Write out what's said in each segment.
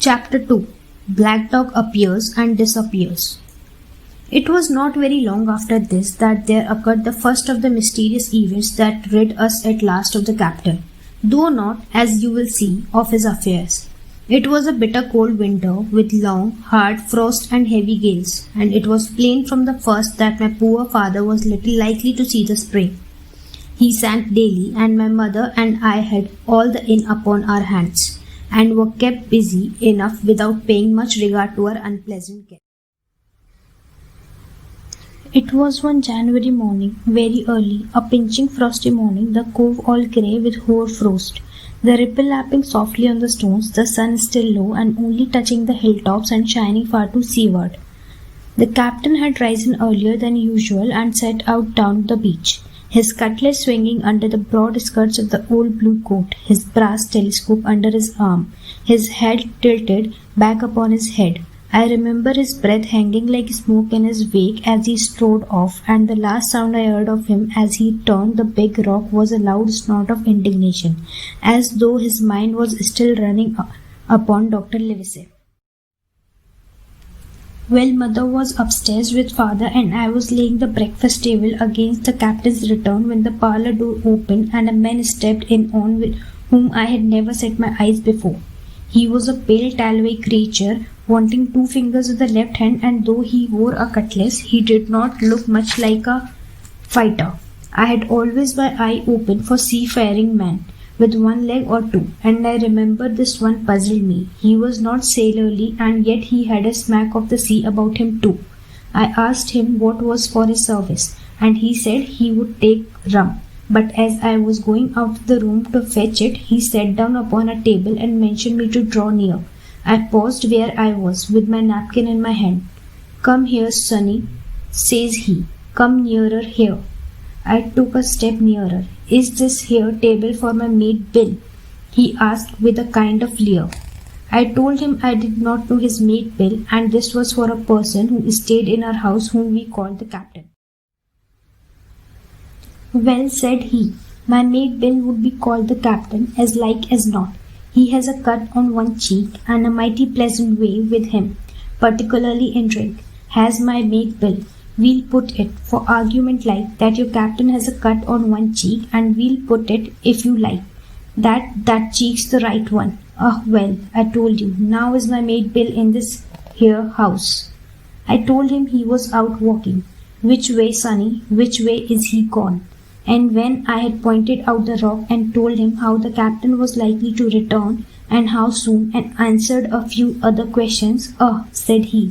Chapter 2. Black Dog appears and disappears. It was not very long after this that there occurred the first of the mysterious events that rid us at last of the captain, though not, as you will see, of his affairs. It was a bitter cold winter with long, hard frost and heavy gales, and it was plain from the first that my poor father was little likely to see the spring. He sank daily, and my mother and I had all the inn upon our hands, and were kept busy enough without paying much regard to our unpleasant guest. It was one January morning, very early, a pinching frosty morning, the cove all grey with hoar frost, the ripple lapping softly on the stones, the sun still low and only touching the hilltops and shining far to seaward. The captain had risen earlier than usual and set out down the beach, his cutlass swinging under the broad skirts of the old blue coat, his brass telescope under his arm, his head tilted back upon his head. I remember his breath hanging like smoke in his wake as he strode off, and the last sound I heard of him as he turned the big rock was a loud snort of indignation, as though his mind was still running upon Dr. Livesey. Well, mother was upstairs with father, and I was laying the breakfast table against the captain's return when the parlour door opened and a man stepped in on whom I had never set my eyes before. He was a pale tallowy creature, wanting 2 fingers of the left hand, and though he wore a cutlass, he did not look much like a fighter. I had always my eye open for seafaring men with 1 leg or 2, and I remember this one puzzled me. He was not sailorly, and yet he had a smack of the sea about him too. I asked him what was for his service, and he said he would take rum. But as I was going out of the room to fetch it, he sat down upon a table and mentioned me to draw near. I paused where I was, with my napkin in my hand. "Come here, sonny," says he. "Come nearer here." I took a step nearer. "Is this here table for my mate Bill?" he asked with a kind of leer. I told him I did not know his mate Bill, and this was for a person who stayed in our house whom we called the captain. "Well," said he, "my mate Bill would be called the captain, as like as not. He has a cut on one cheek, and a mighty pleasant way with him, particularly in drink, has my mate Bill. We'll put it, for argument like, that your captain has a cut on one cheek, and we'll put it, if you like, that cheek's the right one. Ah, well, I told you, now is my mate Bill in this here house?" I told him he was out walking. "Which way, sonny? Which way is he gone?" And when I had pointed out the rock and told him how the captain was likely to return, and how soon, and answered a few other questions, "Ah," said he,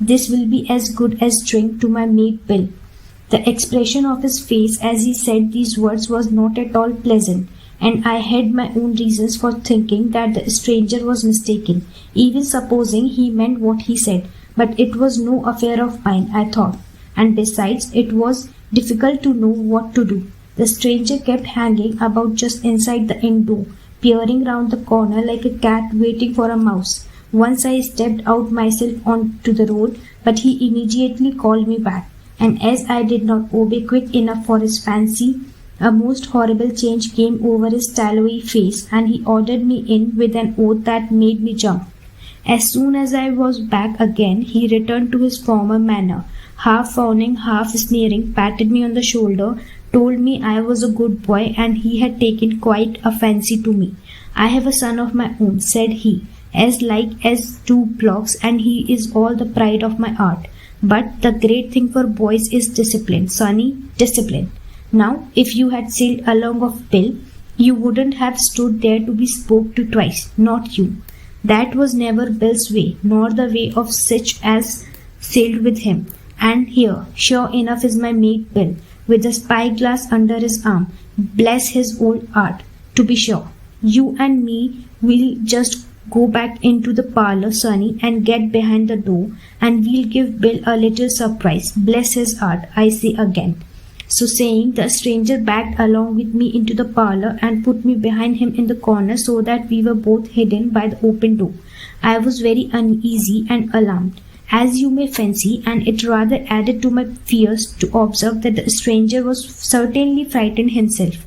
"this will be as good as drink to my mate Bill." The expression of his face as he said these words was not at all pleasant, and I had my own reasons for thinking that the stranger was mistaken, even supposing he meant what he said. But it was no affair of mine, I thought, and besides, it was difficult to know what to do. The stranger kept hanging about just inside the inn door, peering round the corner like a cat waiting for a mouse. Once I stepped out myself onto the road, but he immediately called me back, and as I did not obey quick enough for his fancy, a most horrible change came over his tallowy face, and he ordered me in with an oath that made me jump. As soon as I was back again, he returned to his former manner, half frowning, half sneering, patted me on the shoulder, told me I was a good boy, and he had taken quite a fancy to me. "I have a son of my own," said he, "as like as 2 blocks, and he is all the pride of my art. But the great thing for boys is discipline, sonny, discipline. Now, if you had sailed along of Bill, you wouldn't have stood there to be spoke to twice, not you. That was never Bill's way, nor the way of such as sailed with him. And here, sure enough, is my mate Bill, with a spyglass under his arm. Bless his old art, to be sure. You and me will just go back into the parlour, sonny, and get behind the door, and we'll give Bill a little surprise. Bless his art, I say again." So saying, the stranger backed along with me into the parlour and put me behind him in the corner, so that we were both hidden by the open door. I was very uneasy and alarmed, as you may fancy, and it rather added to my fears to observe that the stranger was certainly frightened himself.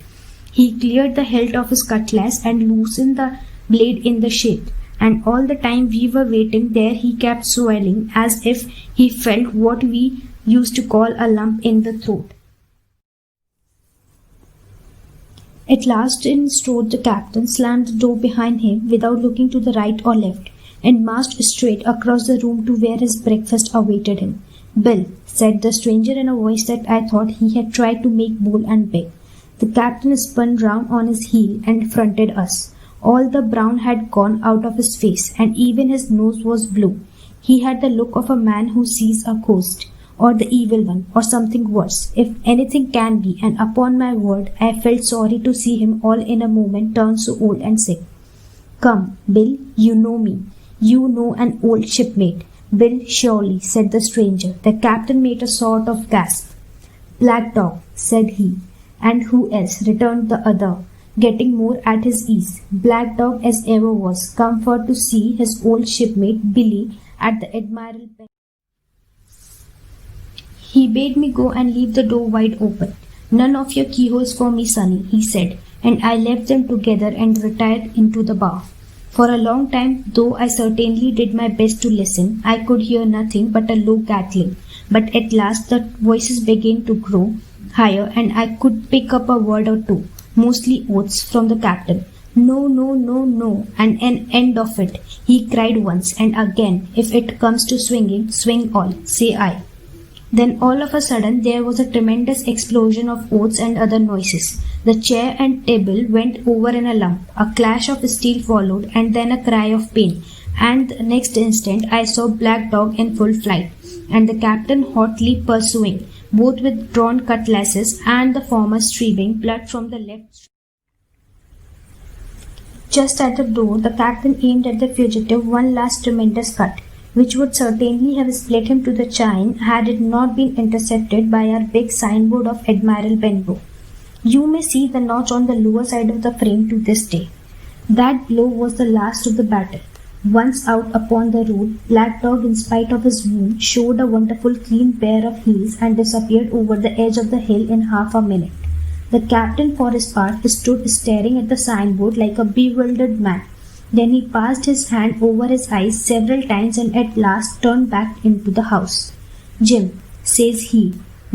He cleared the hilt of his cutlass and loosened the blade in the sheath, and all the time we were waiting there he kept swelling as if he felt what we used to call a lump in the throat. At last in strode the captain, slammed the door behind him without looking to the right or left, and marched straight across the room to where his breakfast awaited him. "Bill," said the stranger in a voice that I thought he had tried to make bold and big. The captain spun round on his heel and fronted us. All the brown had gone out of his face, and even his nose was blue. He had the look of a man who sees a ghost, or the evil one, or something worse, if anything can be, and upon my word, I felt sorry to see him all in a moment turn so old and sick. "Come, Bill, you know me. You know an old shipmate." "Bill, surely," said the stranger. The captain made a sort of gasp. "Black Dog," said he. "And who else?" returned the other, getting more at his ease. Black Dog as ever was, come for to see his old shipmate Billy at the Admiral Pen. He bade me go and leave the door wide open. "None of your keyholes for me, Sonny," he said, and I left them together and retired into the bar. For a long time, though I certainly did my best to listen, I could hear nothing but a low cackling. But at last the voices began to grow higher, and I could pick up a word or two, mostly oaths, from the captain. "No, no, no, no, and an end of it," he cried once, and again, "If it comes to swinging, swing all, say I." Then all of a sudden there was a tremendous explosion of oaths and other noises. The chair and table went over in a lump. A clash of steel followed, and then a cry of pain. And the next instant I saw Black Dog in full flight, and the captain hotly pursuing, both with drawn cutlasses, and the former streaming blood from the left. Just at the door, the captain aimed at the fugitive one last tremendous cut, which would certainly have split him to the chine had it not been intercepted by our big signboard of Admiral Benbow. You may see the notch on the lower side of the frame to this day. That blow was the last of the battle. Once out upon the road, Black Dog, in spite of his wound, showed a wonderful clean pair of heels and disappeared over the edge of the hill in half a minute. The captain, for his part, stood staring at the signboard like a bewildered man. Then he passed his hand over his eyes several times and at last turned back into the house. "Jim," says he,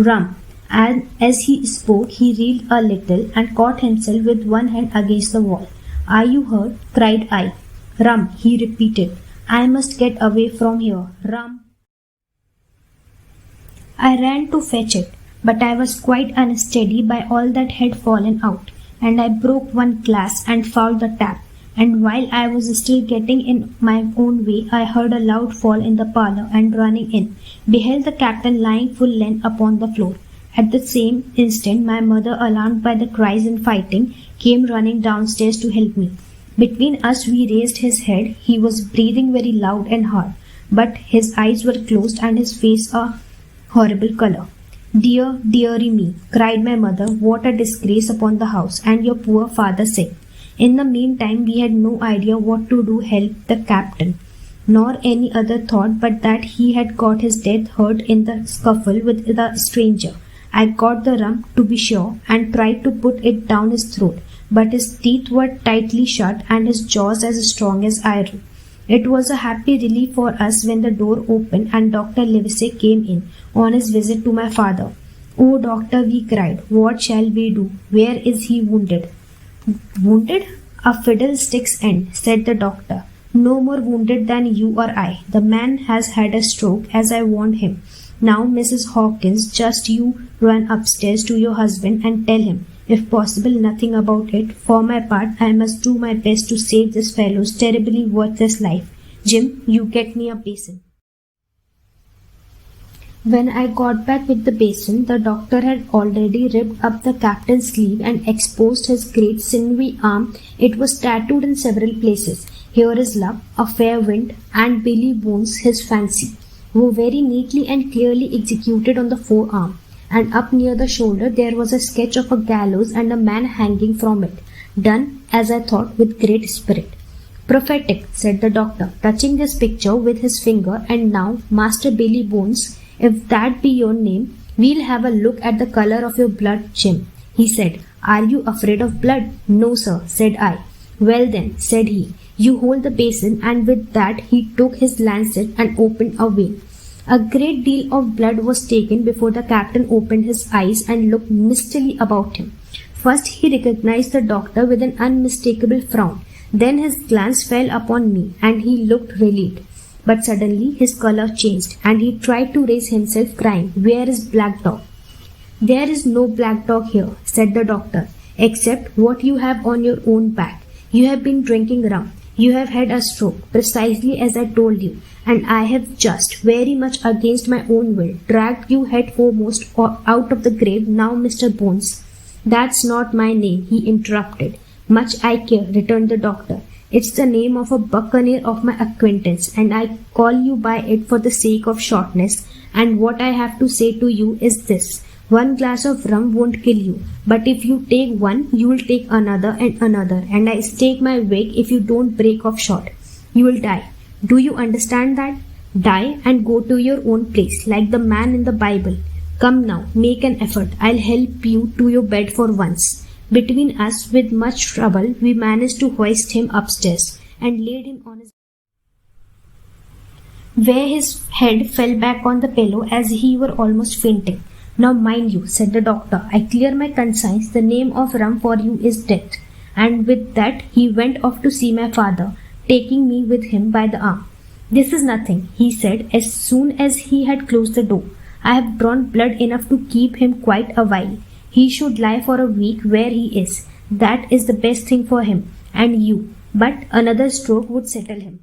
"rum." And as he spoke, he reeled a little and caught himself with one hand against the wall. "Are you hurt?" cried I. "Rum," he repeated. "I must get away from here. Rum." I ran to fetch it, but I was quite unsteady by all that had fallen out, and I broke one glass and fouled the tap. And while I was still getting in my own way, I heard a loud fall in the parlour, and running in, beheld the captain lying full length upon the floor. At the same instant, my mother, alarmed by the cries and fighting, came running downstairs to help me. Between us we raised his head. He was breathing very loud and hard, but his eyes were closed and his face a horrible colour. "Dear, dearie me," cried my mother, "what a disgrace upon the house, and your poor father sick." In the meantime, we had no idea what to do help the captain, nor any other thought but that he had got his death hurt in the scuffle with the stranger. I got the rum, to be sure, and tried to put it down his throat, but his teeth were tightly shut and his jaws as strong as iron. It was a happy relief for us when the door opened and Dr. Livesey came in on his visit to my father. "Oh, doctor," we cried, "what shall we do? Where is he wounded?" "Wounded? A fiddlestick's end," said the doctor. "No more wounded than you or I. The man has had a stroke, as I warned him. Now, Mrs. Hawkins, just you run upstairs to your husband and tell him, if possible, nothing about it. For my part, I must do my best to save this fellow's terribly worthless life. Jim, you get me a basin." When I got back with the basin, the doctor had already ripped up the captain's sleeve and exposed his great sinewy arm. It was tattooed in several places. "Here is luck, a fair wind, and Billy Bones, his fancy," were very neatly and clearly executed on the forearm, and up near the shoulder there was a sketch of a gallows and a man hanging from it, done, as I thought, with great spirit. "Prophetic," said the doctor, touching this picture with his finger. "And now, Master Billy Bones, if that be your name, we'll have a look at the colour of your blood, Jim," he said. "Are you afraid of blood?" "No, sir," said I. "Well then," said he, You hold the basin, and with that he took his lancet and opened a vein. A great deal of blood was taken before the captain opened his eyes and looked mistily about him. First he recognized the doctor with an unmistakable frown. Then his glance fell upon me, and he looked relieved. But suddenly his color changed, and he tried to raise himself, crying, "Where is Black Dog?" "There is no Black Dog here," said the doctor, "except what you have on your own back. You have been drinking rum. You have had a stroke, precisely as I told you, and I have just, very much against my own will, dragged you head foremost out of the grave. Now, Mr. Bones—" "That's not my name," he interrupted. "Much I care," returned the doctor. "It's the name of a buccaneer of my acquaintance, and I call you by it for the sake of shortness, and what I have to say to you is this. One glass of rum won't kill you, but if you take one, you'll take another and another, and I stake my wig if you don't break off short. You will die. Do you understand that? Die and go to your own place, like the man in the Bible. Come now, make an effort. I'll help you to your bed for once." Between us, with much trouble, we managed to hoist him upstairs, and laid him on his where his head fell back on the pillow as he were almost fainting. "Now mind you," said the doctor, "I clear my conscience. The name of rum for you is death." And with that he went off to see my father, taking me with him by the arm. "This is nothing," he said as soon as he had closed the door. "I have drawn blood enough to keep him quite a while. He should lie for a week where he is. That is the best thing for him and you, but another stroke would settle him."